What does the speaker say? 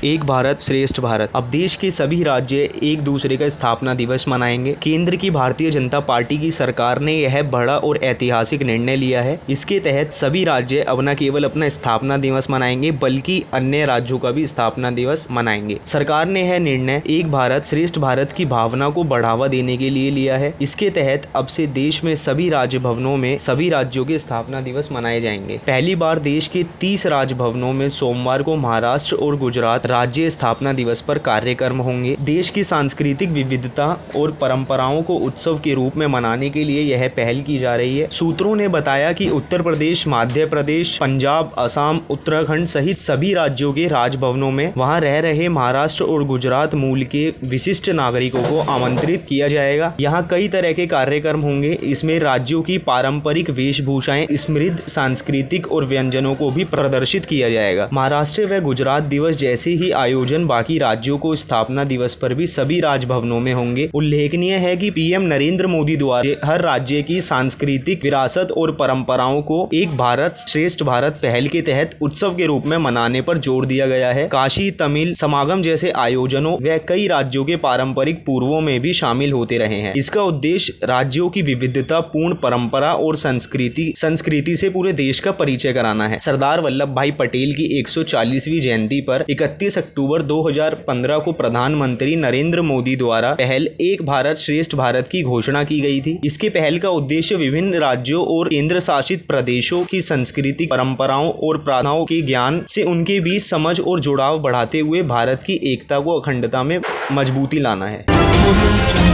एक भारत श्रेष्ठ भारत। अब देश के सभी राज्य एक दूसरे का स्थापना दिवस मनाएंगे। केंद्र की भारतीय जनता पार्टी की सरकार ने यह बड़ा और ऐतिहासिक निर्णय लिया है। इसके तहत सभी राज्य अब न केवल अपना स्थापना दिवस मनाएंगे बल्कि अन्य राज्यों का भी स्थापना दिवस मनाएंगे। सरकार ने यह निर्णय एक भारत श्रेष्ठ भारत की भावना को बढ़ावा देने के लिए लिया है। इसके तहत अब से देश में सभी राजभवनों में सभी राज्यों के स्थापना दिवस मनाए जाएंगे। पहली बार देश के 30 राजभवनों में सोमवार को महाराष्ट्र और गुजरात राज्य स्थापना दिवस पर कार्यक्रम होंगे। देश की सांस्कृतिक विविधता और परंपराओं को उत्सव के रूप में मनाने के लिए यह पहल की जा रही है। सूत्रों ने बताया कि उत्तर प्रदेश, मध्य प्रदेश, पंजाब, असम, उत्तराखंड सहित सभी राज्यों के राजभवनों में वहां रह रहे महाराष्ट्र और गुजरात मूल के विशिष्ट नागरिकों को आमंत्रित किया जाएगा। यहाँ कई तरह के कार्यक्रम होंगे। इसमें राज्यों की पारंपरिक वेशभूषाएं, समृद्ध सांस्कृतिक और व्यंजनों को भी प्रदर्शित किया जाएगा। महाराष्ट्र व गुजरात दिवस जैसे ही आयोजन बाकी राज्यों को स्थापना दिवस पर भी सभी राजभवनों में होंगे। उल्लेखनीय है कि पीएम नरेंद्र मोदी द्वारा हर राज्य की सांस्कृतिक विरासत और परंपराओं को एक भारत श्रेष्ठ भारत पहल के तहत उत्सव के रूप में मनाने पर जोर दिया गया है। काशी तमिल समागम जैसे आयोजनों व कई राज्यों के पारंपरिक पूर्वों में भी शामिल होते रहे हैं। इसका उद्देश्य राज्यों की विविधता पूर्ण परंपरा और संस्कृति से पूरे देश का परिचय कराना है। सरदार वल्लभ भाई पटेल की 140वीं जयंती पर 31 अक्टूबर 2015 को प्रधानमंत्री नरेंद्र मोदी द्वारा पहल एक भारत श्रेष्ठ भारत की घोषणा की गई थी। इसके पहल का उद्देश्य विभिन्न राज्यों और केंद्र शासित प्रदेशों की सांस्कृतिक परंपराओं और प्रथाओं के ज्ञान से उनके बीच समझ और जुड़ाव बढ़ाते हुए भारत की एकता को अखंडता में मजबूती लाना है।